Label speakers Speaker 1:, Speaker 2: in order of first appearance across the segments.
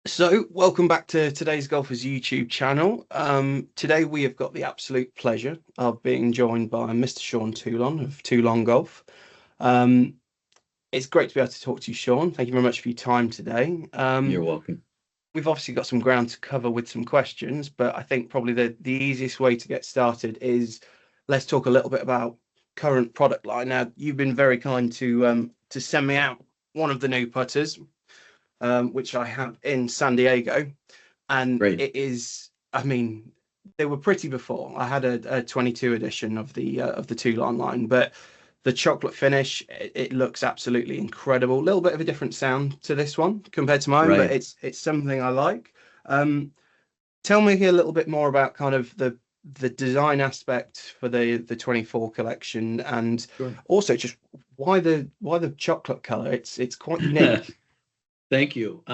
Speaker 1: So, welcome back to today's Golfers YouTube channel. Today we have got the absolute pleasure of being joined by Mr. Sean Toulon of Toulon Golf. Um, it's great to be able to talk to you, Sean. Thank you very much for your time today.
Speaker 2: You're welcome.
Speaker 1: We've obviously got some ground to cover with some questions, but I think probably the easiest way to get started is let's talk a little bit about current product line. Now, you've been very kind to send me out one of the new putters, which I have in San Diego, and
Speaker 2: Great.
Speaker 1: it is. I mean, they were pretty before. I had a 22 edition of the Toulon line, but the chocolate finish, it looks absolutely incredible. A little bit of a different sound to this one compared to mine, but
Speaker 2: Right.
Speaker 1: it's something I like. Um, Tell me a little bit more about kind of the design aspect for the 24 collection, and
Speaker 2: Sure.
Speaker 1: also just why the chocolate color. It's quite unique.
Speaker 2: Thank you.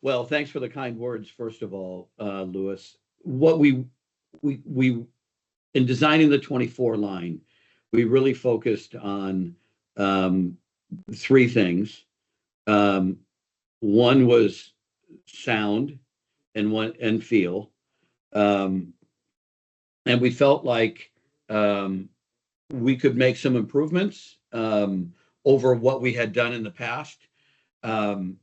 Speaker 2: Well, thanks for the kind words, first of all, Lewis. What we in designing the 24 line, we really focused on um, three things. Um, One was sound and feel. Um, and we felt like um, we could make some improvements over what we had done in the past. Um,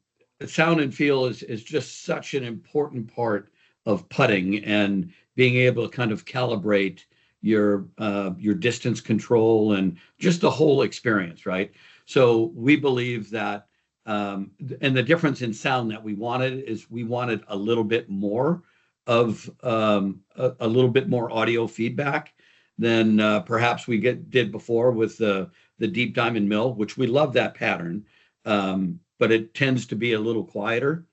Speaker 2: Sound and feel is just such an important part of putting and being able to kind of calibrate your distance control and just the whole experience, right? So we believe that, and the difference in sound that we wanted is we wanted a little bit more of a little bit more audio feedback than perhaps we did before with the deep diamond mill, which we love that pattern, but it tends to be a little quieter.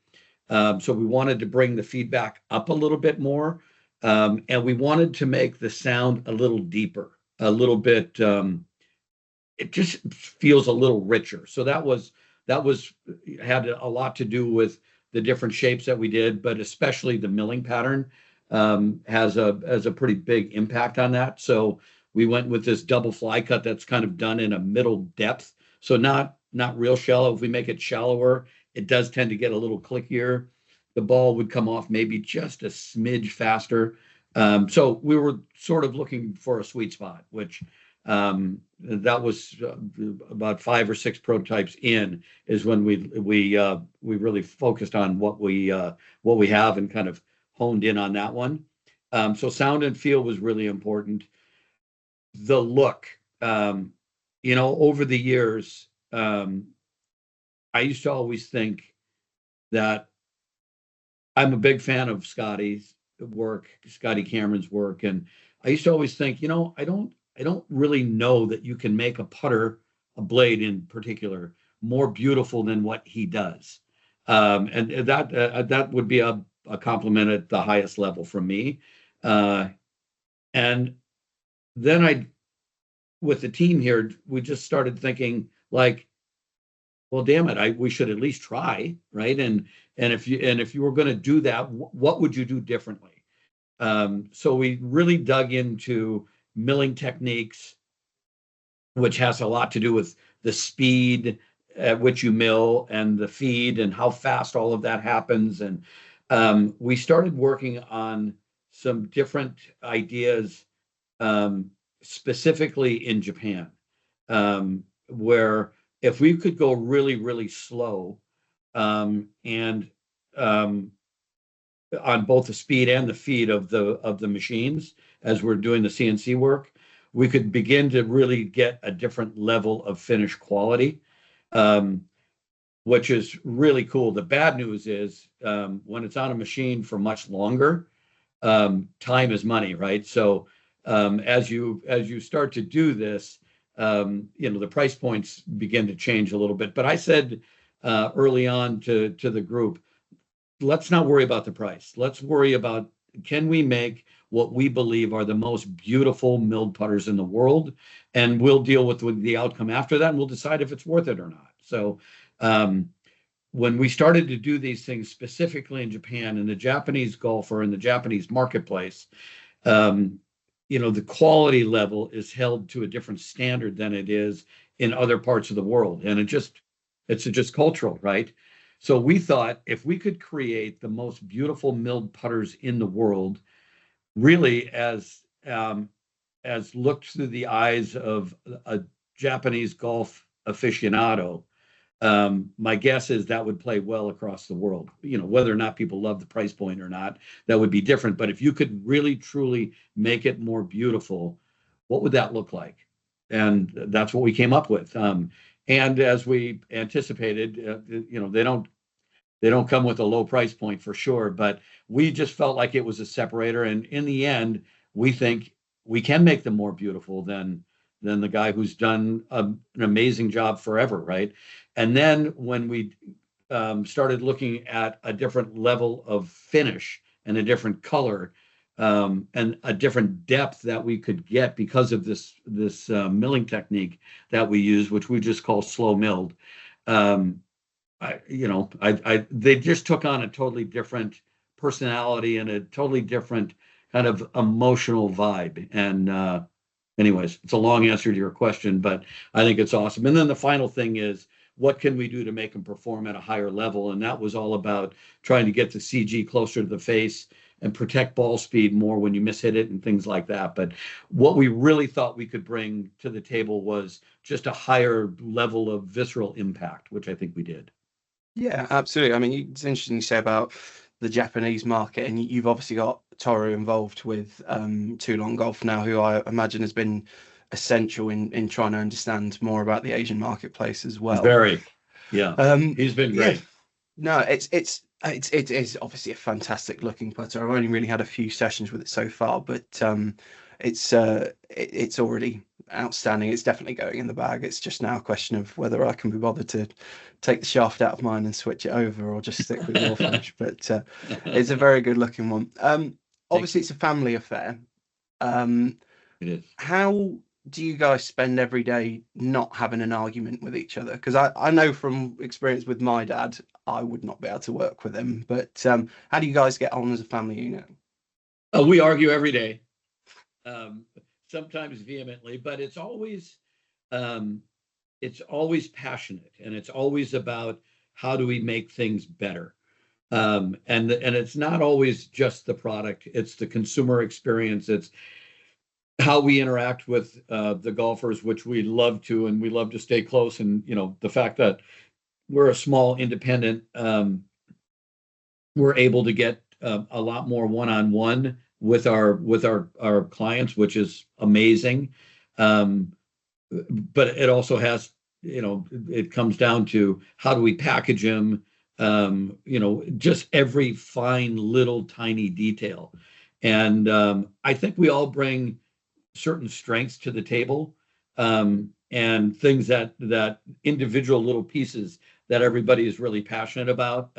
Speaker 2: So we wanted to bring the feedback up a little bit more, and we wanted to make the sound a little deeper, a little bit. It just feels a little richer. So that was had a lot to do with the different shapes that we did, but especially the milling pattern has a pretty big impact on that. So we went with this double fly cut that's kind of done in a middle depth, so not real shallow. If we make it shallower, it does tend to get a little clickier. The ball would come off maybe just a smidge faster. So we were sort of looking for a sweet spot, which that was about 5 or 6 prototypes in is when we really focused on what we have and kind of honed in on that one. So sound and feel was really important. The look, over the years, I used to always think that I'm a big fan of Scotty's work, Scotty Cameron's work, and I used to always think, I don't really know that you can make a putter, a blade in particular, more beautiful than what he does. And that would be a compliment at the highest level from me. Uh, and then with the team here, we just started thinking like, well, damn it, we should at least try, right? And if you were going to do that, what would you do differently? So we really dug into milling techniques, which has a lot to do with the speed at which you mill and the feed and how fast all of that happens. And we started working on some different ideas, specifically in Japan, where if we could go really, really slow, and um, on both the speed and the feed of the machines as we're doing the CNC work, we could begin to really get a different level of finish quality, um, which is really cool. The bad news is when it's on a machine for much longer, time is money, right? So as you start to do this, the price points begin to change a little bit. But I said early on to the group, let's not worry about the price. Let's worry about, can we make what we believe are the most beautiful milled putters in the world, and we'll deal with the outcome after that, and we'll decide if it's worth it or not. So um, when we started to do these things specifically in Japan and the Japanese golfer and the Japanese marketplace, um, the quality level is held to a different standard than it is in other parts of the world, and it's just cultural, right? So we thought if we could create the most beautiful milled putters in the world, really as looked through the eyes of a Japanese golf aficionado, my guess is that would play well across the world. Whether or not people love the price point or not, that would be different. But if you could really truly make it more beautiful, what would that look like? And that's what we came up with. And as we anticipated, they don't come with a low price point for sure, but we just felt like it was a separator. And in the end, we think we can make them more beautiful than the guy who's done an amazing job forever, right? And then when we started looking at a different level of finish and a different color, and a different depth that we could get because of this milling technique that we use, which we just call slow milled. They just took on a totally different personality and a totally different kind of emotional vibe. And anyways, it's a long answer to your question, but I think it's awesome. And then the final thing is, what can we do to make them perform at a higher level? And that was all about trying to get the CG closer to the face and protect ball speed more when you mishit it and things like that. But what we really thought we could bring to the table was just a higher level of visceral impact, which I think we did.
Speaker 1: Yeah, absolutely. I mean, it's interesting you say about the Japanese market, and you've obviously got Toru involved with Toulon Golf now, who I imagine has been essential in trying to understand more about the Asian marketplace as well.
Speaker 2: Very, yeah. He's been great.
Speaker 1: Yeah. No, it is obviously a fantastic looking putter. I've only really had a few sessions with it so far, but it's already outstanding. It's definitely going in the bag. It's just now a question of whether I can be bothered to take the shaft out of mine and switch it over, or just stick with your finish. But it's a very good looking one. Obviously, it's a family affair.
Speaker 2: It is.
Speaker 1: How do you guys spend every day not having an argument with each other? Because I know from experience with my dad, I would not be able to work with him. But how do you guys get on as a family unit?
Speaker 2: We argue every day, sometimes vehemently, but it's always passionate, and it's always about how do we make things better. And it's not always just the product; it's the consumer experience. It's how we interact with the golfers, which we love to, and we love to stay close. And the fact that we're a small independent, we're able to get a lot more one-on-one with our clients, which is amazing. But it also has, it comes down to how do we package them, just every fine little tiny detail. And I think we all bring certain strengths to the table, and things that individual little pieces that everybody is really passionate about.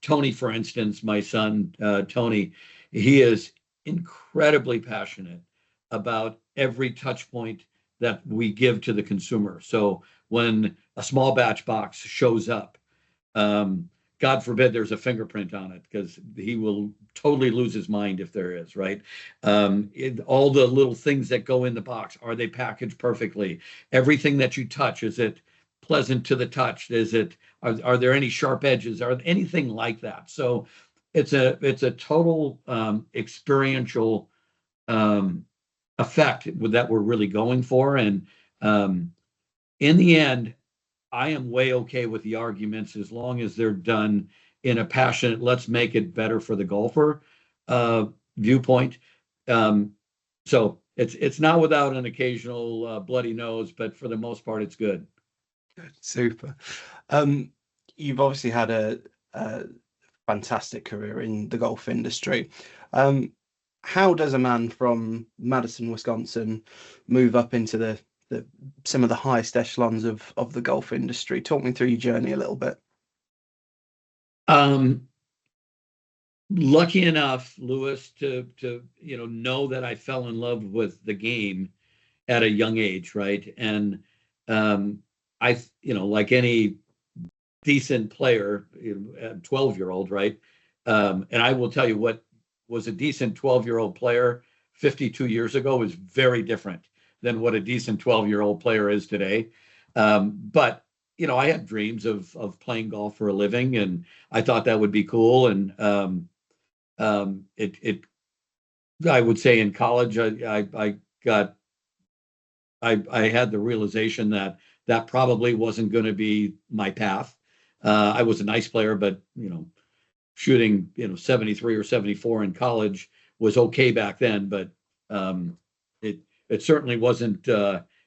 Speaker 2: Tony, for instance, my son, Tony, he is incredibly passionate about every touch point that we give to the consumer. So when a small batch box shows up, God forbid there's a fingerprint on it, because he will totally lose his mind if there is, right? All the little things that go in the box, are they packaged perfectly? Everything that you touch, is it pleasant to the touch? Are there any sharp edges? Are anything like that? So it's a total experiential effect that we're really going for. And in the end, I am way okay with the arguments as long as they're done in a passionate, let's make it better for the golfer viewpoint. So it's not without an occasional bloody nose, but for the most part, it's good.
Speaker 1: Super. You've obviously had a fantastic career in the golf industry. How does a man from Madison, Wisconsin, move up into some of the highest echelons of the golf industry? Talk me through your journey a little bit.
Speaker 2: Lucky enough, Lewis, to know that I fell in love with the game at a young age, right? And I like any decent player, 12-year-old, right? And I will tell you, what was a decent 12-year-old player 52 years ago was very different than what a decent 12-year-old player is today. But I had dreams of playing golf for a living, and I thought that would be cool. And it I would say in college, I had the realization that that probably wasn't going to be my path. I was a nice player, but shooting 73 or 74 in college was okay back then, but it certainly wasn't.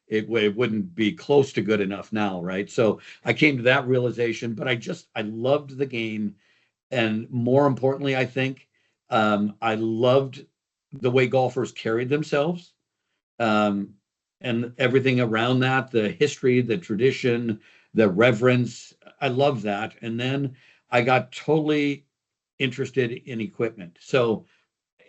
Speaker 2: It wouldn't be close to good enough now, right? So I came to that realization, but I loved the game, and more importantly, I think I loved the way golfers carried themselves. Um, and everything around that, the history, the tradition, the reverence. I love that. And then I got totally interested in equipment. So,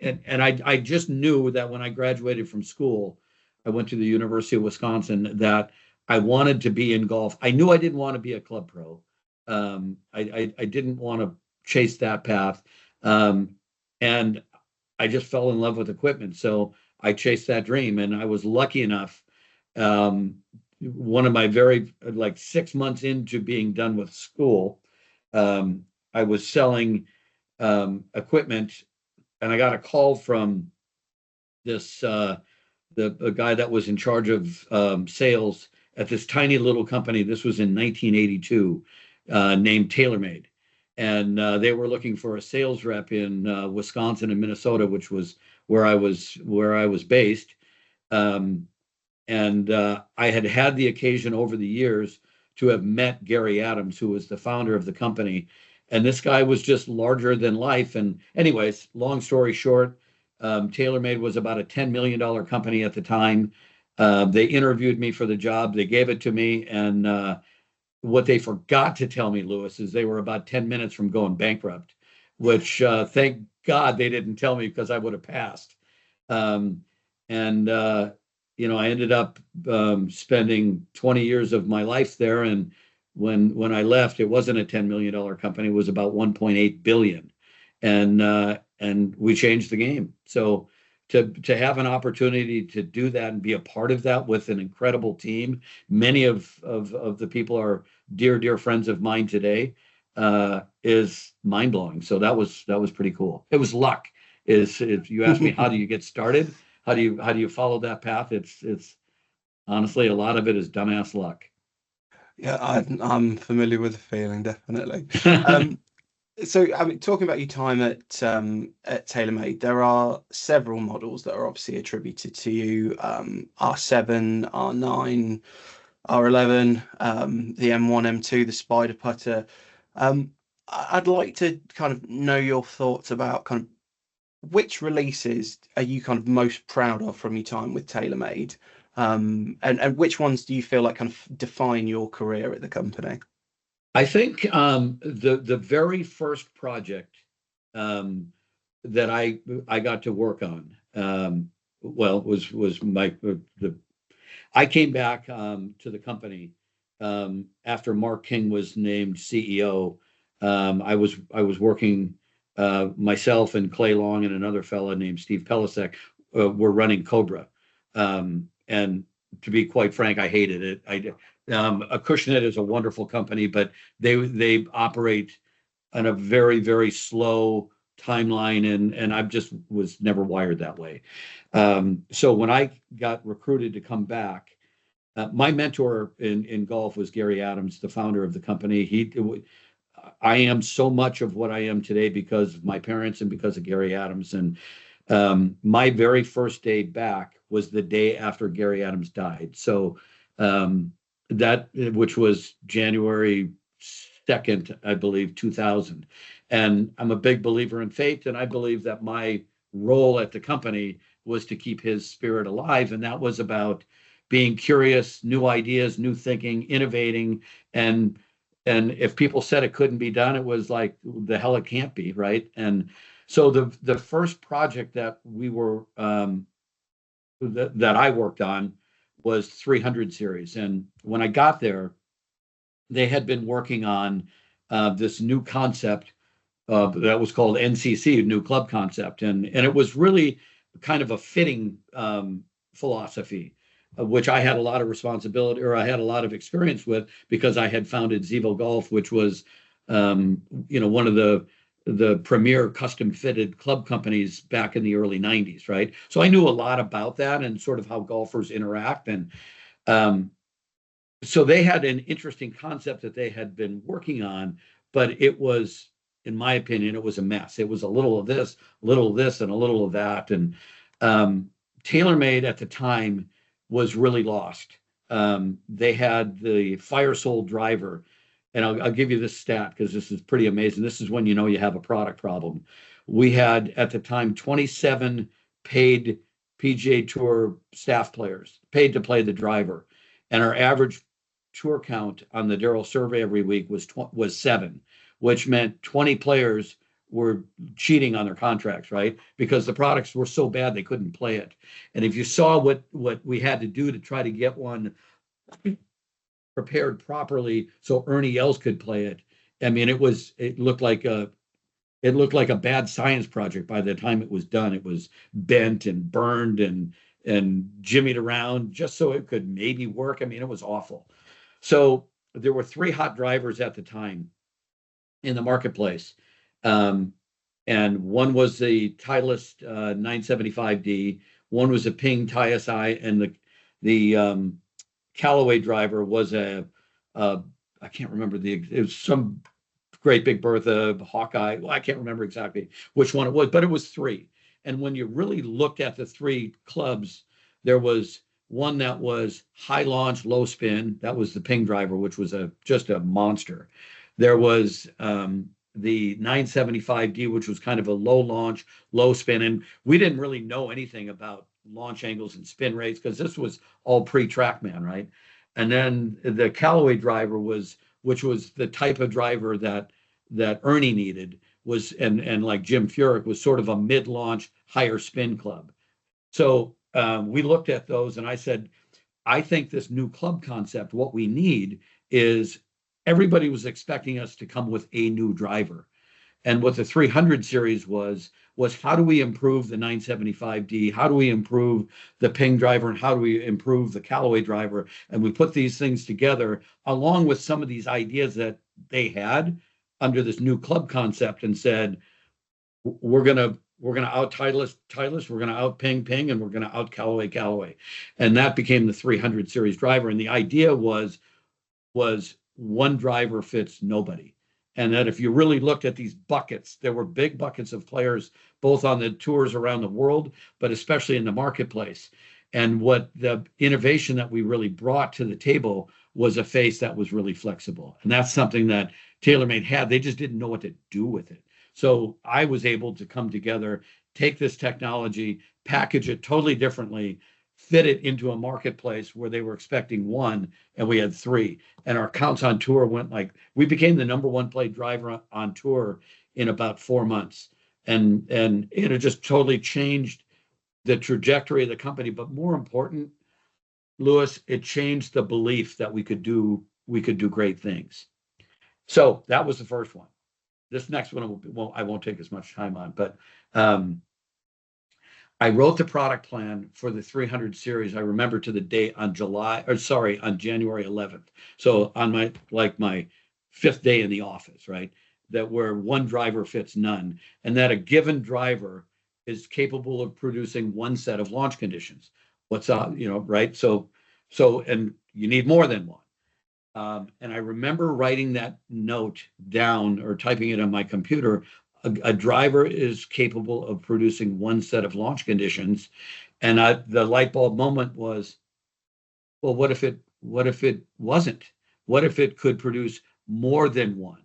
Speaker 2: and I just knew that when I graduated from school, I went to the University of Wisconsin, that I wanted to be in golf. I knew I didn't want to be a club pro. I didn't want to chase that path. And I just fell in love with equipment. So I chased that dream, and I was lucky enough. One of my very, like 6 months into being done with school, I was selling equipment, and I got a call from this the guy that was in charge of sales at this tiny little company. This was in 1982, named TaylorMade, and they were looking for a sales rep in Wisconsin and Minnesota, which was where I was based. Um, and I had had the occasion over the years to have met Gary Adams, who was the founder of the company. And this guy was just larger than life. And anyways, long story short, TaylorMade was about a $10 million company at the time. They interviewed me for the job. They gave it to me. And what they forgot to tell me, Lewis, is they were about 10 minutes from going bankrupt, which thank God they didn't tell me, because I would have passed. And I ended up spending 20 years of my life there. And when I left, it wasn't a $10 million company; it was about 1.8 billion, and we changed the game. So to have an opportunity to do that and be a part of that with an incredible team, many of the people are dear friends of mine today, is mind blowing. So that was pretty cool. It was luck. If you ask me, how do you get started? How do you follow that path? It's honestly, a lot of it is dumbass luck.
Speaker 1: Yeah, I'm familiar with the feeling, definitely. So, I mean, talking about your time at TaylorMade, there are several models that are obviously attributed to you: R7, R9, R11, the M1, M2, the Spider Putter. I'd like to kind of know your thoughts about kind of which releases are you kind of most proud of from your time with TaylorMade, and which ones do you feel like kind of define your career at the company?
Speaker 2: I think the very first project that I got to work on, well, was my the I came back to the company after Mark King was named CEO. I was working, myself and Clay Long and another fellow named Steve Pelisek were running Cobra, and to be quite frank, I hated it. Acushnet is a wonderful company, but they operate on a very slow timeline, and I just was never wired that way. So when I got recruited to come back, my mentor in golf was Gary Adams, the founder of the company. I am so much of what I am today because of my parents and because of Gary Adams. And my very first day back was the day after Gary Adams died. So which was January 2nd, I believe, 2000. And I'm a big believer in fate, and I believe that my role at the company was to keep his spirit alive, and that was about being curious, new ideas, new thinking, innovating, and if people said it couldn't be done, it was like, the hell it can't be, right? And so the first project that we were that I worked on was 300 series, and when I got there, they had been working on this new concept that was called NCC, New Club Concept, and it was really kind of a fitting philosophy which I had a lot of responsibility, or I had a lot of experience with, because I had founded Zevo Golf, which was, one of the premier custom fitted club companies back in the early 90s, right? So I knew a lot about that and sort of how golfers interact. And um, so they had an interesting concept that they had been working on, but it was, in my opinion, it was a mess. It was a little of this, a little of this, and a little of that. And um, TaylorMade at the time was really lost. They had the Firesoul driver, and I'll give you this stat because this is pretty amazing. This is when you know you have a product problem. We had at the time 27 paid PGA Tour staff players paid to play the driver, and our average tour count on the Darrell survey every week was 7, which meant 20 players were cheating on their contracts, right? Because the products were so bad they couldn't play it. And if you saw what we had to do to try to get one prepared properly so Ernie Els could play it, I mean, it looked like a bad science project. By the time it was done, it was bent and burned and jimmied around just so it could maybe work. I mean, it was awful. So there were 3 hot drivers at the time in the marketplace. And one was the Titleist 975D, one was a Ping TiSi, and the Callaway driver was I can't remember it was some Great Big Bertha, Hawkeye. Well, I can't remember exactly which one it was, but it was 3. And when you really looked at the 3 clubs, there was one that was high launch, low spin. That was the Ping driver, which was just a monster. There was the 975D, which was kind of a low launch, low spin. And we didn't really know anything about launch angles and spin rates because this was all pre-TrackMan, right? And then the Callaway driver which was the type of driver that Ernie needed, and like Jim Furyk was sort of a mid-launch, higher spin club. So we looked at those, and I said, I think this new club concept, what we need is, everybody was expecting us to come with a new driver. And what the 300 series was how do we improve the 975D? How do we improve the Ping driver? And how do we improve the Callaway driver? And we put these things together along with some of these ideas that they had under this new club concept, and said, we're gonna out Titleist, we're gonna out Ping, and we're gonna out Callaway. And that became the 300 series driver. And the idea was one driver fits nobody. And that if you really looked at these buckets, there were big buckets of players, both on the tours around the world, but especially in the marketplace. And what the innovation that we really brought to the table was a face that was really flexible. And that's something that TaylorMade had. They just didn't know what to do with it. So I was able to come together, take this technology, package it totally differently, fit it into a marketplace where they were expecting 1, and we had 3. And our counts on tour we became the number 1 played driver on tour in about 4 months. And it just totally changed the trajectory of the company. But more important, Louis, it changed the belief that we could do great things. So that was the first one. This next one, I won't take as much time on, but I wrote the product plan for the 300 series. I remember to the date on January 11th. So on my 5th day in the office, right? That where one driver fits none, and that a given driver is capable of producing one set of launch conditions. What's up, right? So, and you need more than one. And I remember writing that note down or typing it on my computer. A driver is capable of producing one set of launch conditions. And the light bulb moment was, well, what if it wasn't? What if it could produce more than one?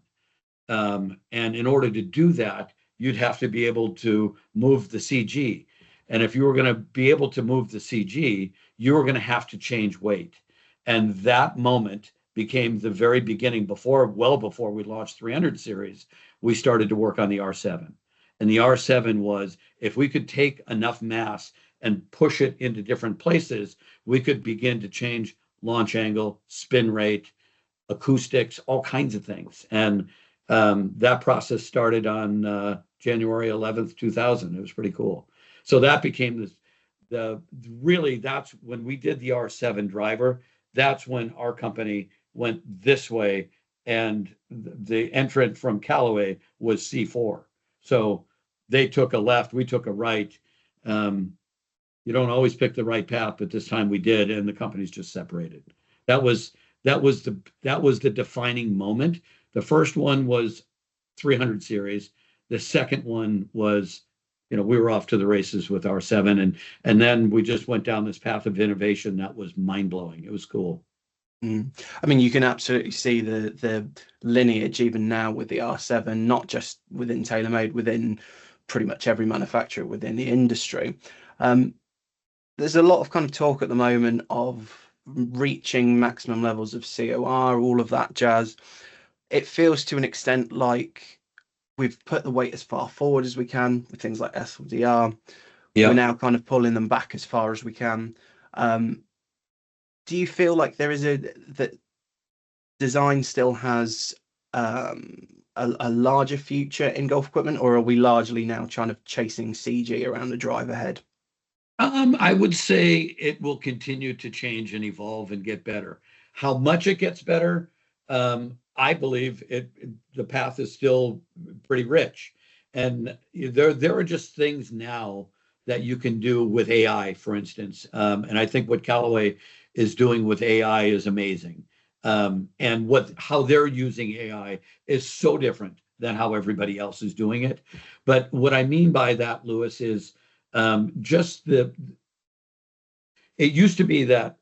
Speaker 2: And in order to do that, you'd have to be able to move the CG. And if you were going to be able to move the CG, you were going to have to change weight. And that moment became the very beginning, well before we launched 300 series, we started to work on the R7. And the R7 was, if we could take enough mass and push it into different places, we could begin to change launch angle, spin rate, acoustics, all kinds of things. And that process started on January 11th, 2000. It was pretty cool. So that became really, that's when we did the R7 driver. That's when our company went this way, and the entrant from Callaway was C4. So they took a left, we took a right. You don't always pick the right path, but this time we did, and the companies just separated. That was the defining moment. The first one was 300 series. The second one was, we were off to the races with R7, and then we just went down this path of innovation that was mind blowing. It was cool.
Speaker 1: I mean, you can absolutely see the lineage even now with the R7, not just within TaylorMade, within pretty much every manufacturer within the industry. There's a lot of kind of talk at the moment of reaching maximum levels of COR, all of that jazz. It feels to an extent like we've put the weight as far forward as we can with things like SLDR.
Speaker 2: Yeah.
Speaker 1: We're now kind of pulling them back as far as we can. Do you feel like that design still has a larger future in golf equipment, or are we largely now trying to chasing CG around the driver head?
Speaker 2: I would say it will continue to change and evolve and get better. How much it gets better, I believe the path is still pretty rich. And there are just things now that you can do with AI, for instance. And I think what Callaway is doing with AI is amazing. And how they're using AI is so different than how everybody else is doing it. But what I mean by that, Louis, is it used to be that,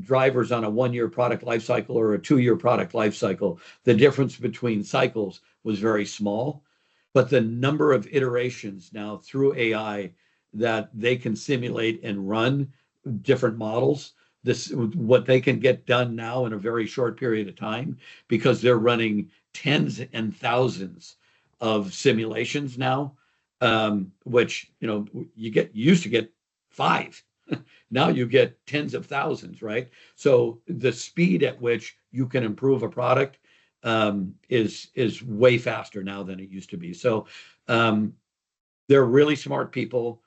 Speaker 2: drivers on a 1-year product life cycle or a 2-year product life cycle, the difference between cycles was very small, but the number of iterations now through AI that they can simulate and run different models, what they can get done now in a very short period of time, because they're running tens and thousands of simulations now, which, you used to get 5. Now you get tens of thousands, right? So the speed at which you can improve a product is way faster now than it used to be. So they're really smart people,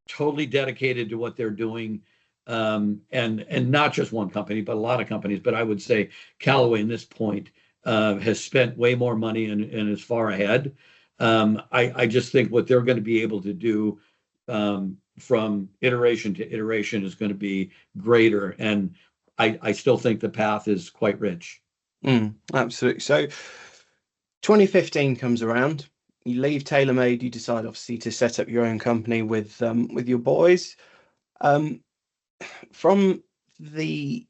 Speaker 2: totally dedicated to what they're doing, and not just one company, but a lot of companies. But I would say Callaway, in this point, has spent way more money and is far ahead. I just think what they're going to be able to do from iteration to iteration is going to be greater. And I still think the path is quite rich.
Speaker 1: Absolutely. So 2015 comes around. You leave TaylorMade. You decide, obviously, to set up your own company with your boys. From the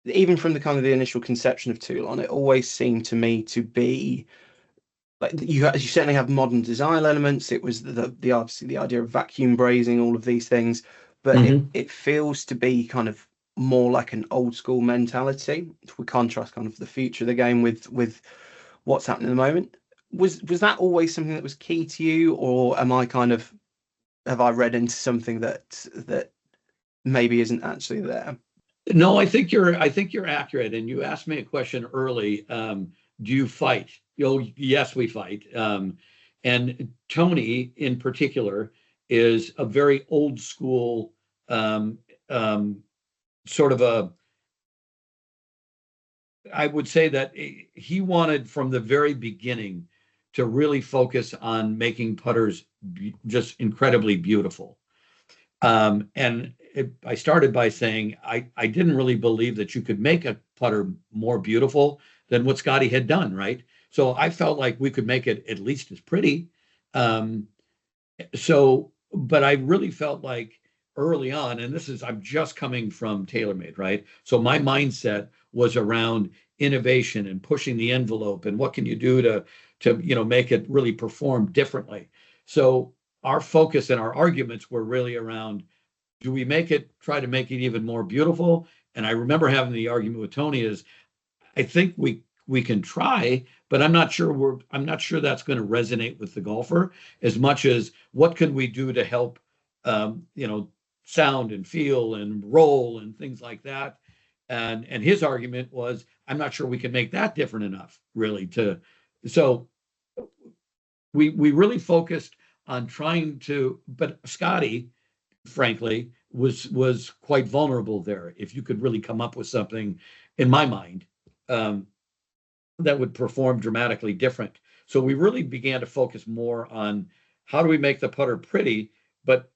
Speaker 1: kind of the initial conception of Toulon, it always seemed to me to be like you certainly have modern design elements. It was the obviously the idea of vacuum brazing, all of these things, but it feels to be kind of more like an old school mentality. If we contrast kind of the future of the game with what's happening at the moment, was that always something that was key to you, or have I read into something that maybe isn't actually there?
Speaker 2: No, I think you're accurate. And you asked me a question early. Do you fight? Yes, we fight. And Tony, in particular, is a very old school sort of I would say that he wanted from the very beginning to really focus on making putters just incredibly beautiful. And I started by saying I didn't really believe that you could make a putter more beautiful than what Scotty had done, right? So I felt like we could make it at least as pretty. But I really felt like early on, and I'm just coming from TaylorMade, right? So my mindset was around innovation and pushing the envelope and what can you do to make it really perform differently. So our focus and our arguments were really around, do we try to make it even more beautiful? And I remember having the argument with Tony is, I think we can try, but I'm not sure that's going to resonate with the golfer as much as what can we do to help, sound and feel and roll and things like that. And his argument was, I'm not sure we can make that different enough, really. So we really focused on trying to, but Scotty frankly, was quite vulnerable there. If you could really come up with something, in my mind, um, that would perform dramatically different. So we really began to focus more on how do we make the putter pretty, but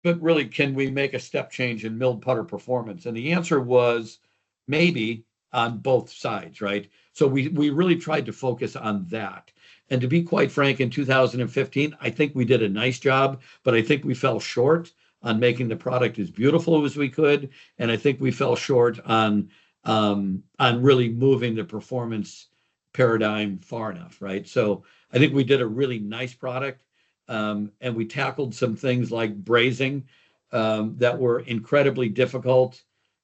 Speaker 2: really, can we make a step change in milled putter performance? And the answer was maybe on both sides, right? So we really tried to focus on that. And to be quite frank, in 2015, I think we did a nice job, but I think we fell short on making the product as beautiful as we could, and I think we fell short on really moving the performance paradigm far enough, right? So I think we did a really nice product, and we tackled some things like brazing that were incredibly difficult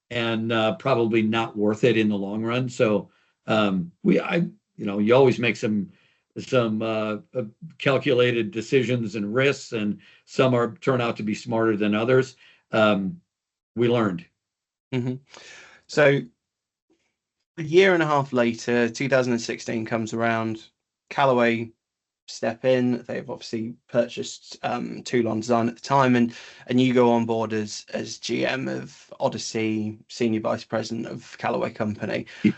Speaker 2: and probably not worth it in the long run. So you always make some calculated decisions and risks, and some turn out to be smarter than others. We learned.
Speaker 1: Mm-hmm. So a year and a half later, 2016 comes around. Callaway step in. They've obviously purchased Toulon Design at the time, and you go on board as GM of Odyssey, senior vice president of Callaway Company.
Speaker 2: Yeah.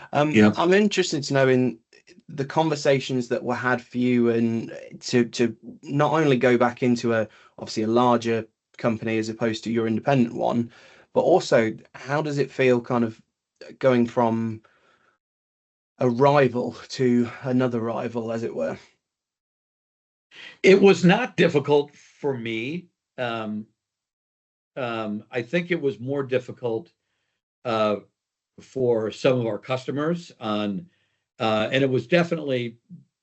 Speaker 1: I'm interested to know in the conversations that were had for you, and to not only go back into obviously a larger company as opposed to your independent one, but also how does it feel kind of going from a rival to another rival, as it were?
Speaker 2: It was not difficult for me. I think it was more difficult for some of our customers and it was definitely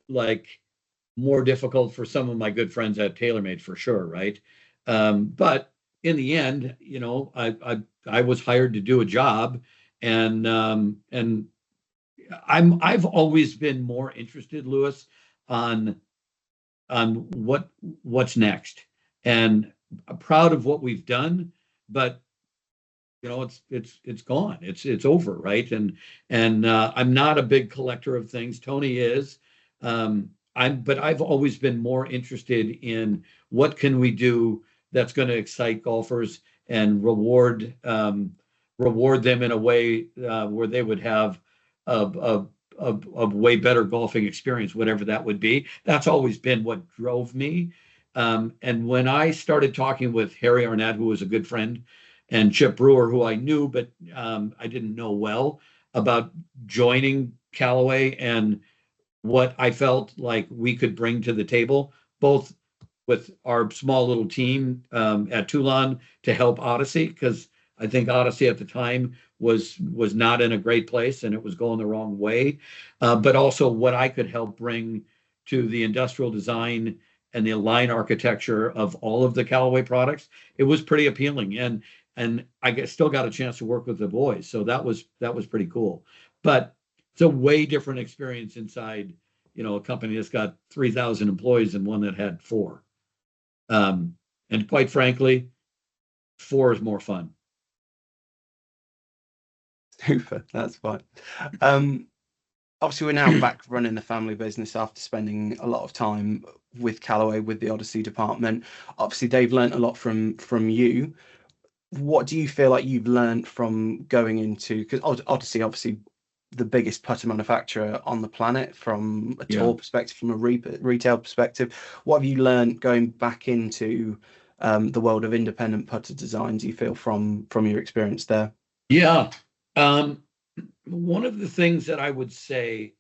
Speaker 2: like more difficult for some of my good friends at TaylorMade for sure, right? But in the end, I was hired to do a job, and I've always been more interested, Louis, on what's next, and I'm proud of what we've done, but it's gone, it's over, right? And I'm not a big collector of things. Tony is. But I've always been more interested in what can we do that's going to excite golfers and reward them in a way where they would have a way better golfing experience, whatever that would be. That's always been what drove me. And when I started talking with Harry Arnett, who was a good friend, and Chip Brewer, who I knew, but I didn't know well, about joining Callaway and what I felt like we could bring to the table, both with our small little team at Toulon to help Odyssey, because I think Odyssey at the time was not in a great place and it was going the wrong way, but also what I could help bring to the industrial design and the line architecture of all of the Callaway products. It was pretty appealing, and I still got a chance to work with the boys, so that was pretty cool. But it's a way different experience inside, a company that's got 3,000 employees and one that had 4. And quite frankly, 4 is more fun.
Speaker 1: Super, that's fine. Obviously, we're now back running the family business after spending a lot of time with Callaway, with the Odyssey department. Obviously, they've learned a lot from you. What do you feel like you've learned from going into, because Odyssey, obviously, the biggest putter manufacturer on the planet from a tour perspective, from a retail perspective. What have you learned going back into the world of independent putter design, do you feel, from your experience there?
Speaker 2: Yeah. One of the things that I would say,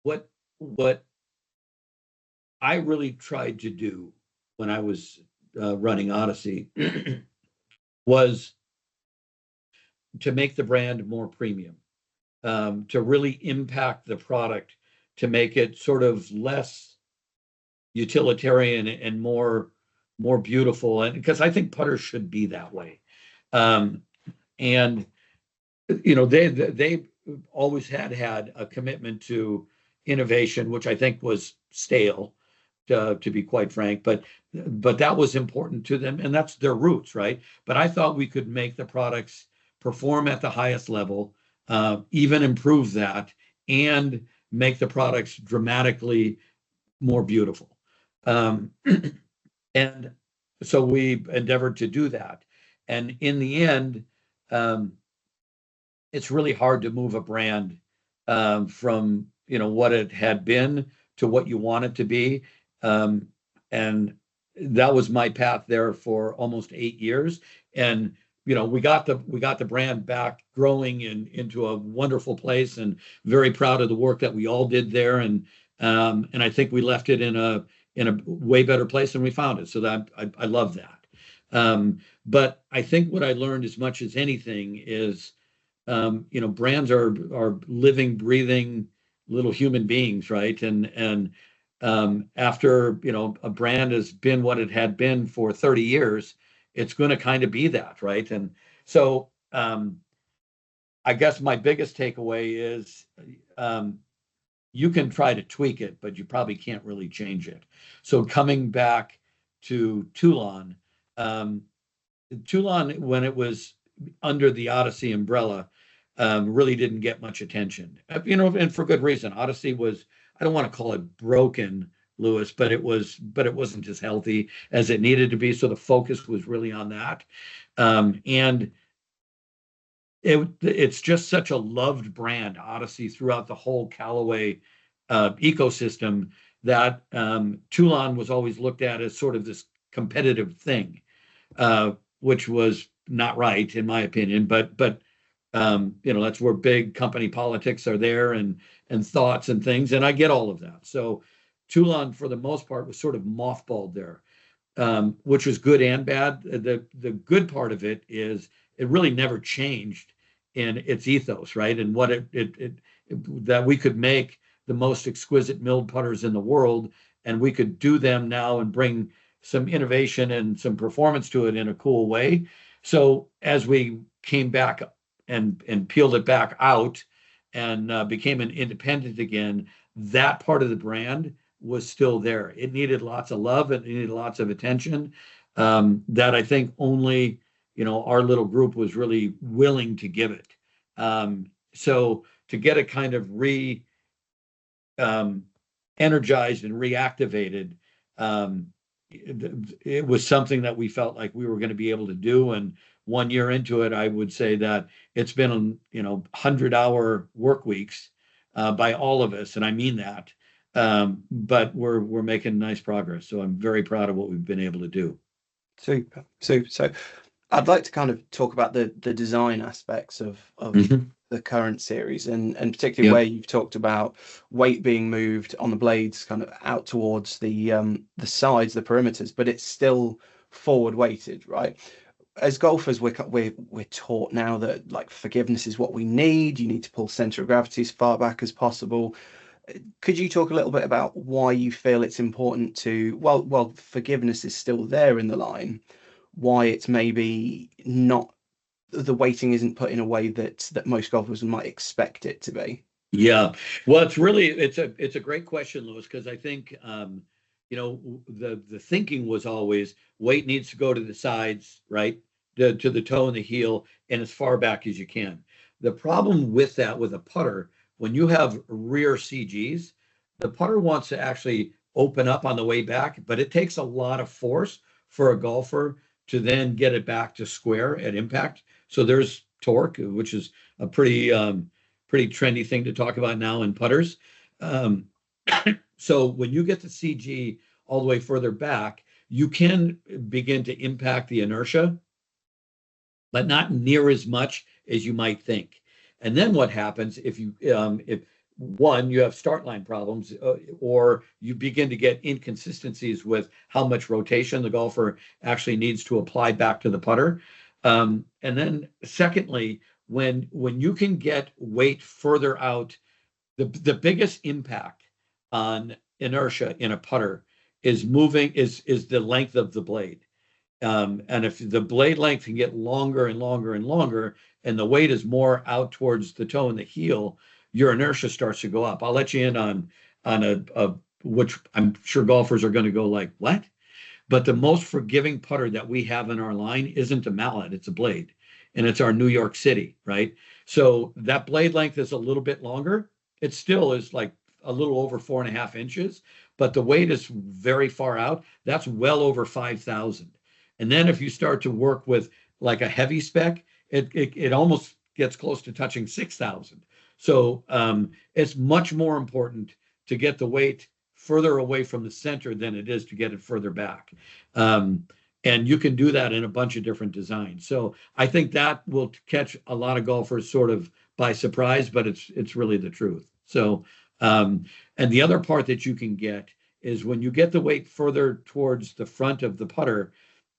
Speaker 2: what I really tried to do when I was running Odyssey was to make the brand more premium, to really impact the product, to make it sort of less utilitarian and more beautiful. And because I think putters should be that way. And they always had a commitment to innovation, which I think was stale, to be quite frank, but that was important to them, and that's their roots, right? But I thought we could make the products perform at the highest level, even improve that, and make the products dramatically more beautiful. And so we endeavored to do that. And in the end, um, it's really hard to move a brand from what it had been to what you want it to be. Um, and that was my path there for almost 8 years. And we got the brand back growing into a wonderful place, and very proud of the work that we all did there. And I think we left it in a way better place than we found it. So that I love that. But I think what I learned as much as anything is, brands are living, breathing little human beings, right? And after a brand has been what it had been for 30 years, it's going to kind of be that, right? And so I guess my biggest takeaway is, you can try to tweak it, but you probably can't really change it. So coming back to Toulon, Toulon, when it was under the Odyssey umbrella, really didn't get much attention. And for good reason. Odyssey was, I don't want to call it broken, Lewis, but it wasn't as healthy as it needed to be. So the focus was really on that. And it's just such a loved brand, Odyssey, throughout the whole Callaway ecosystem, that Toulon was always looked at as sort of this competitive thing, which was not right in my opinion. But that's where big company politics are there, and thoughts and things, and I get all of that. So Toulon, for the most part, was sort of mothballed there, which was good and bad. The good part of it is it really never changed in its ethos, right? And what it that we could make the most exquisite milled putters in the world, and we could do them now and bring some innovation and some performance to it in a cool way. So as we came back and peeled it back out and became an independent again, that part of the brand was still there. It needed lots of love. It needed lots of attention, that I think only our little group was really willing to give it. So to get it kind of energized and reactivated, it was something that we felt like we were going to be able to do. And 1 year into it, I would say that it's been 100-hour work weeks by all of us, and I mean that. But we're making nice progress, so I'm very proud of what we've been able to do.
Speaker 1: Super. So I'd like to kind of talk about the design aspects of
Speaker 2: Mhm.
Speaker 1: the current series, and particularly where you've talked about weight being moved on the blades kind of out towards the sides, the perimeters, but it's still forward weighted, right? As golfers, we're taught now that like forgiveness is what we need. You need to pull center of gravity as far back as possible. Could you talk a little bit about why you feel it's important to, well, forgiveness is still there in the line, why it's maybe not, the weighting isn't put in a way that most golfers might expect it to be?
Speaker 2: Yeah, well, it's a great question, Lewis, because I think the thinking was always weight needs to go to the sides, right, to the toe and the heel, and as far back as you can. The problem with that, with a putter, when you have rear CGs, the putter wants to actually open up on the way back, but it takes a lot of force for a golfer to then get it back to square at impact. So there's torque, which is a pretty trendy thing to talk about now in putters. Um, so when you get the CG all the way further back, you can begin to impact the inertia, but not near as much as you might think. And then what happens if you have start line problems, or you begin to get inconsistencies with how much rotation the golfer actually needs to apply back to the putter. And then secondly, when you can get weight further out, the biggest impact on inertia in a putter is the length of the blade. And if the blade length can get longer and longer and longer, and the weight is more out towards the toe and the heel, your inertia starts to go up. I'll let you in on a which I'm sure golfers are going to go like, what? But the most forgiving putter that we have in our line isn't a mallet, it's a blade. And it's our New York City, right? So that blade length is a little bit longer. It still is like a little over 4.5 inches, but the weight is very far out. That's well over 5,000. And then if you start to work with like a heavy spec, it almost gets close to touching 6,000. So it's much more important to get the weight further away from the center than it is to get it further back. And you can do that in a bunch of different designs. So I think that will catch a lot of golfers sort of by surprise, but it's really the truth. So and the other part that you can get is when you get the weight further towards the front of the putter,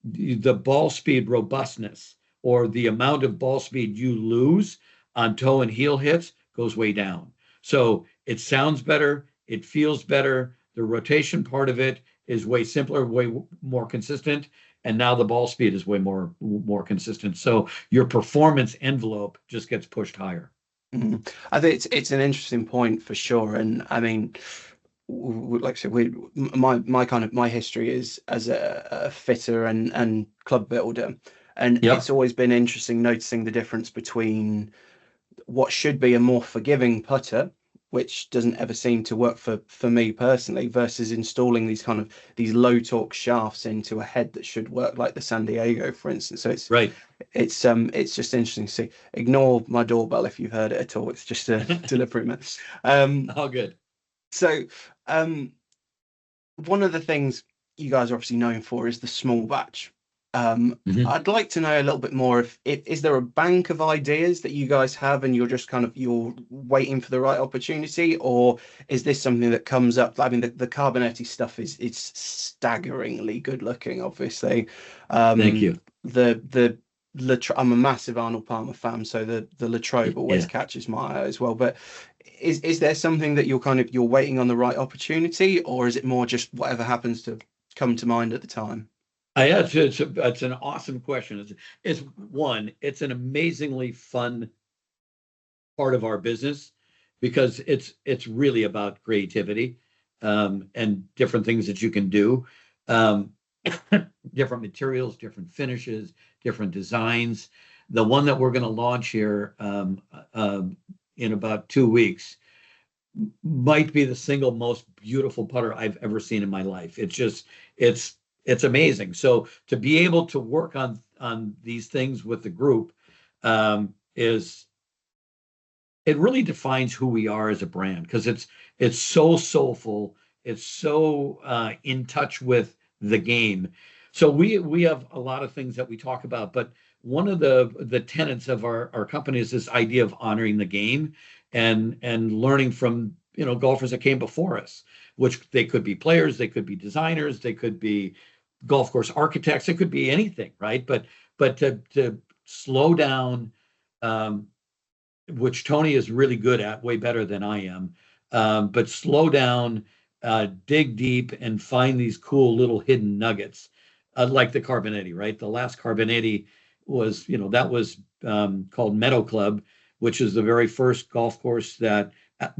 Speaker 2: the ball speed robustness or the amount of ball speed you lose on toe and heel hits goes way down. So it sounds better, it feels better. The rotation part of it is way simpler, way more consistent, and now the ball speed is way more consistent. So your performance envelope just gets pushed higher.
Speaker 1: Mhm. I think it's an interesting point for sure, and I mean, like I said, my history is as a fitter and club builder, and
Speaker 2: Yep.
Speaker 1: it's always been interesting noticing the difference between what should be a more forgiving putter, which doesn't ever seem to work for me personally, versus installing these low torque shafts into a head that should work, like the San Diego, for instance. So
Speaker 2: Right.
Speaker 1: it's just interesting to see. Ignore my doorbell if you've heard it at all. It's just a delivery man.
Speaker 2: All good.
Speaker 1: So one of the things you guys are obviously known for is the small batch.
Speaker 2: Mhm.
Speaker 1: I'd like to know a little bit more if is there a bank of ideas that you guys have and you're just you're waiting for the right opportunity, or is this something that comes up? I mean, the Carbonetti stuff is it's staggeringly good looking, obviously.
Speaker 2: Thank you.
Speaker 1: The I'm a massive Arnold Palmer fan, so the Latrobe always
Speaker 2: Yeah.
Speaker 1: catches my eye as well. But is there something that you're waiting on the right opportunity, or is it more just whatever happens to come to mind at the time?
Speaker 2: It's an awesome question. It's an amazingly fun part of our business because it's really about creativity and different things that you can do, um, different materials, different finishes, different designs. The one that we're going to launch here in about 2 weeks might be the single most beautiful putter I've ever seen in my life. It's it's amazing. So to be able to work on these things with the group is it really defines who we are as a brand because it's so soulful, it's so in touch with the game. So we have a lot of things that we talk about, but one of the tenets of our company is this idea of honoring the game and learning from golfers that came before us, which they could be players, they could be designers, they could be golf course architects, it could be anything, right? But to slow down, which Tony is really good at, way better than I am. But slow down, dig deep, and find these cool little hidden nuggets, like the Carbonetti, right? The last Carbonetti was, that was called Meadow Club, which is the very first golf course that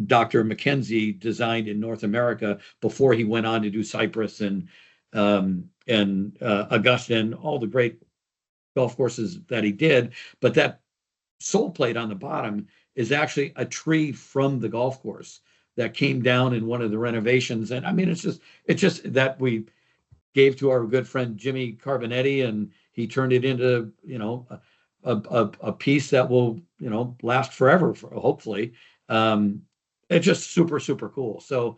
Speaker 2: Dr. Mackenzie designed in North America before he went on to do Cypress and Augusta and all the great golf courses that he did. But that sole plate on the bottom is actually a tree from the golf course that came down in one of the renovations. And I mean, it's just that we gave to our good friend Jimmy Carbonetti, and he turned it into a piece that will last forever, hopefully. It's just super super cool. So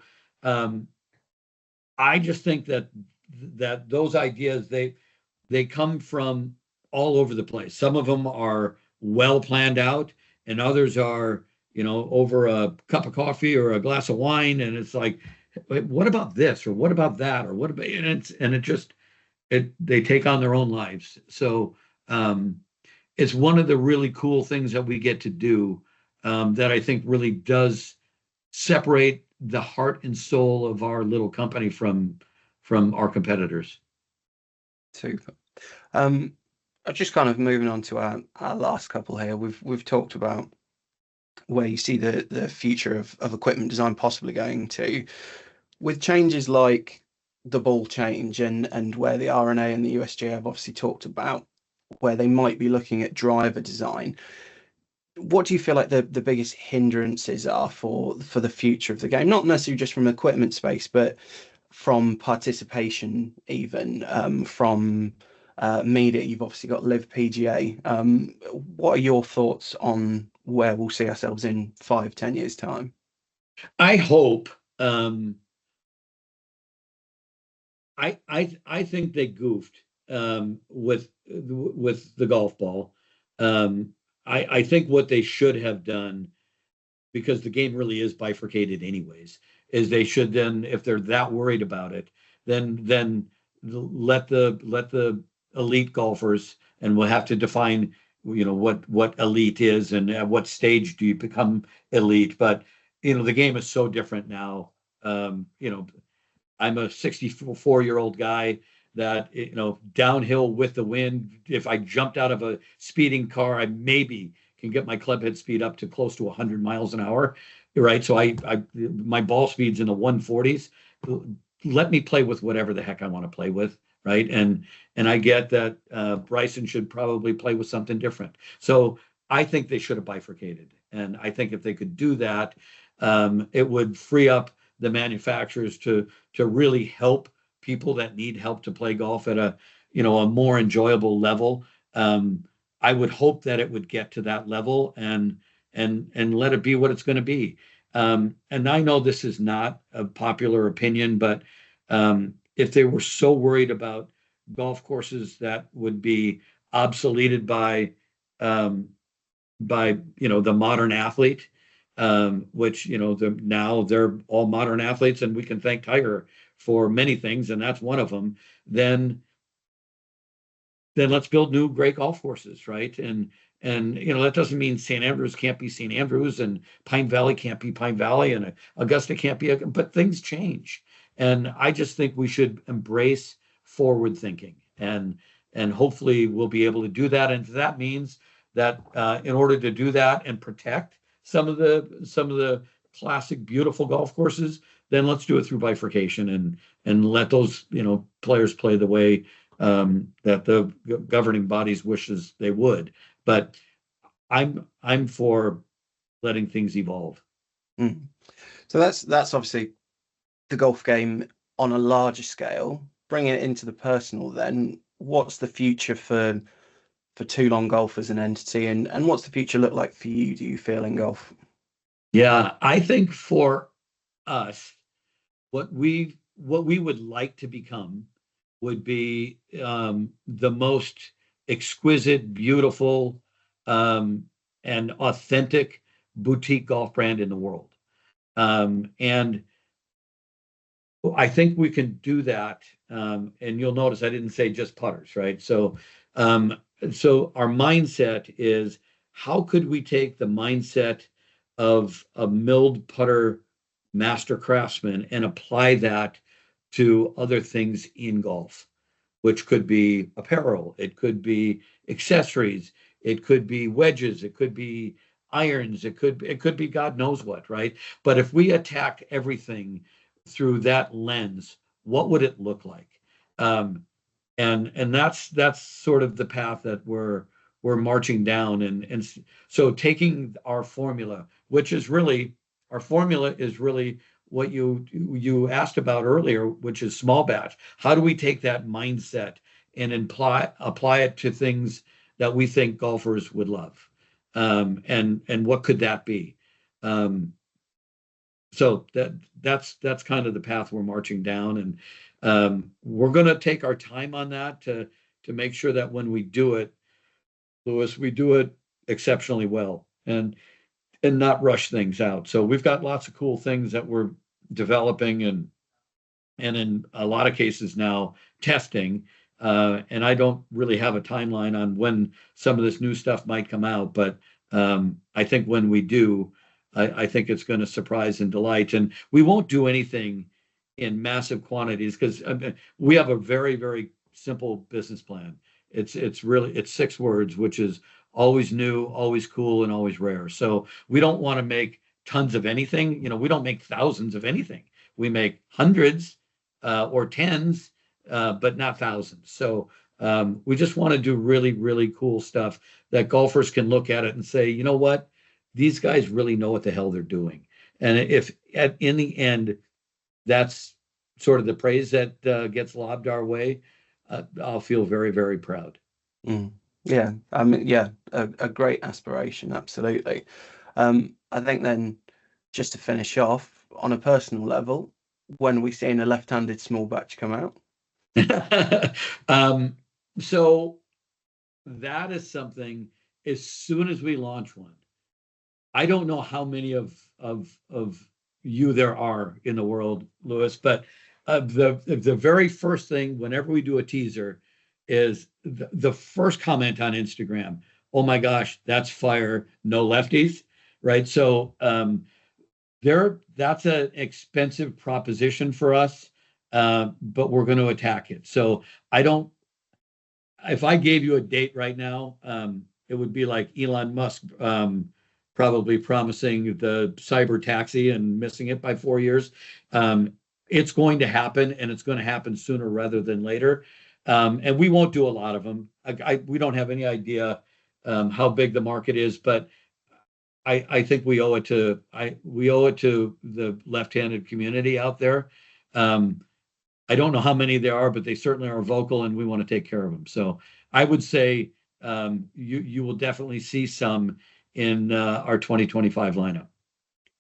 Speaker 2: I just think that those ideas they come from all over the place. Some of them are well planned out, and others are, over a cup of coffee or a glass of wine, and it's like, what about this or what about that or what about it they take on their own lives. So it's one of the really cool things that we get to do that I think really does separate the heart and soul of our little company from our competitors.
Speaker 1: Super. Just moving on to our last couple here. We've talked about where you see the future of equipment design possibly going to, with changes like the ball change and where the R&A and the USGA have obviously talked about where they might be looking at driver design. What do you feel like the biggest hindrances are for the future of the game? Not necessarily just from equipment space, but from participation, even from media. You've obviously got Live PGA. What are your thoughts on where we'll see ourselves in 5, 10 years' time?
Speaker 2: I hope. I think they goofed with the golf ball. I think what they should have done, because the game really is bifurcated anyways, is they should then, if they're that worried about it, then let the elite golfers, and we'll have to define, what elite is and at what stage do you become elite. But the game is so different now. I'm a 64-year-old guy that, downhill with the wind, if I jumped out of a speeding car, I maybe can get my club head speed up to close to 100 miles an hour, right? So my ball speed's in the 140s. Let me play with whatever the heck I want to play with, right? And I get that Bryson should probably play with something different. So I think they should have bifurcated. And I think if they could do that, it would free up the manufacturers to really help people that need help to play golf at a more enjoyable level. I would hope that it would get to that level and let it be what it's going to be. And I know this is not a popular opinion, but if they were so worried about golf courses that would be obsoleted by the modern athlete, which now they're all modern athletes, and we can thank Tiger for many things, and that's one of them. Then let's build new great golf courses, right? And that doesn't mean St. Andrews can't be St. Andrews, and Pine Valley can't be Pine Valley, and Augusta can't be. But things change, and I just think we should embrace forward thinking, and hopefully we'll be able to do that. And that means that in order to do that and protect some of the classic beautiful golf courses, then let's do it through bifurcation and let those players play the way that the governing bodies wishes they would. But I'm for letting things evolve.
Speaker 1: So that's obviously the golf game on a larger scale. Bringing it into the personal, then what's the future for Toulon Golf as an entity, and what's the future look like for you, do you feel, in golf?
Speaker 2: Yeah, I think for us, what we would like to become would be the most exquisite, beautiful, and authentic boutique golf brand in the world. And I think we can do that. And you'll notice I didn't say just putters, right? So our mindset is, how could we take the mindset of a milled putter master craftsman and apply that to other things in golf, which could be apparel, it could be accessories, it could be wedges, it could be irons, it could be God knows what, right? But if we attack everything through that lens, what would it look like? And that's sort of the path that we're marching down. And so taking our formula, which is really, our formula is really what you asked about earlier, which is small batch. How do we take that mindset and apply it to things that we think golfers would love? And what could that be? So that's kind of the path we're marching down, and we're going to take our time on that to make sure that when we do it, Lewis, we do it exceptionally well and not rush things out. So we've got lots of cool things that we're developing and in a lot of cases now testing. And I don't really have a timeline on when some of this new stuff might come out, but I think when we do, I think it's going to surprise and delight. And we won't do anything in massive quantities because we have a very, very simple business plan. It's 6 words, which is always new, always cool, and always rare. So we don't want to make tons of anything. We don't make thousands of anything. We make hundreds or tens, but not thousands. So we just want to do really, really cool stuff that golfers can look at it and say, you know what? These guys really know what the hell they're doing. And if in the end, that's sort of the praise that gets lobbed our way, I'll feel very, very proud.
Speaker 1: Mm. Yeah, yeah, a great aspiration, absolutely. I think then, just to finish off, on a personal level, when are we seeing a left-handed small batch come out?
Speaker 2: Um, so that is something, as soon as we launch one, I don't know how many of you there are in the world, Louis, but the very first thing whenever we do a teaser is the first comment on Instagram. Oh my gosh, that's fire! No lefties, right? So that's an expensive proposition for us, but we're going to attack it. So I don't. If I gave you a date right now, it would be like Elon Musk probably promising the cyber taxi and missing it by 4 years. It's going to happen, and it's going to happen sooner rather than later. And we won't do a lot of them. We don't have any idea how big the market is, but I think we owe it to the left-handed community out there. I don't know how many there are, but they certainly are vocal, and we want to take care of them. So I would say you will definitely see some in our 2025 lineup.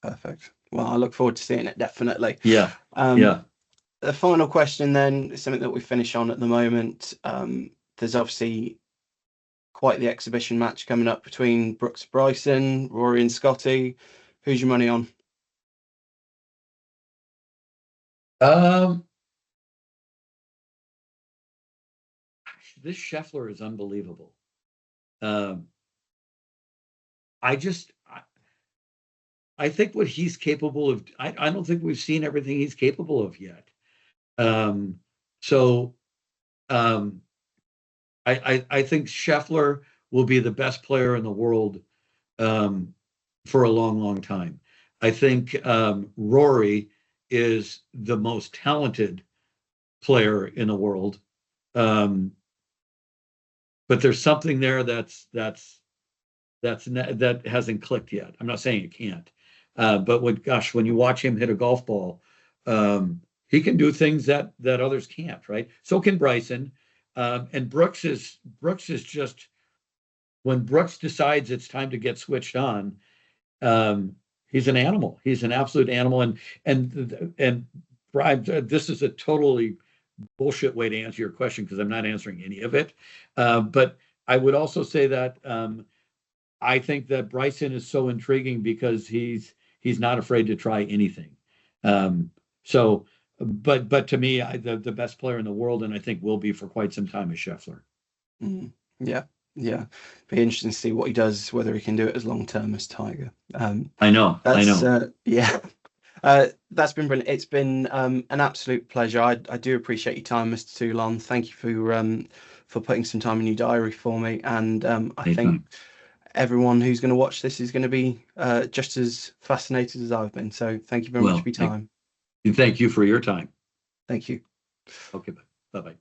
Speaker 1: Perfect. Well, I look forward to seeing it, definitely.
Speaker 2: Yeah.
Speaker 1: Yeah. The final question then is something that we finish on at the moment. There's obviously quite the exhibition match coming up between Brooks Bryson, Rory and Scotty. Who's your money on?
Speaker 2: This Scheffler is unbelievable. I think what he's capable of, I don't think we've seen everything he's capable of yet. So I think Scheffler will be the best player in the world for a long, long time. I think Rory is the most talented player in the world. But there's something there that hasn't clicked yet. I'm not saying it can't, but when you watch him hit a golf ball, he can do things that others can't. Right? So can Bryson, and Brooks is just, when Brooks decides it's time to get switched on, he's an animal. He's an absolute animal, and Brian, this is a totally bullshit way to answer your question because I'm not answering any of it. But I would also say that I think that Bryson is so intriguing because he's not afraid to try anything. But to me, the best player in the world, and I think will be for quite some time, is Scheffler.
Speaker 1: Yeah. Yeah, be interesting to see what he does, whether he can do it as long term as Tiger.
Speaker 2: I know.
Speaker 1: Yeah. That's been brilliant. It's been an absolute pleasure. I do appreciate your time, Mr. Toulon. Thank you for putting some time in your diary for me. And I think everyone who's going to watch this is going to be just as fascinated as I've been. So thank you very much for your time.
Speaker 2: Thank you for your time.
Speaker 1: Thank you.
Speaker 2: Okay, bye-bye.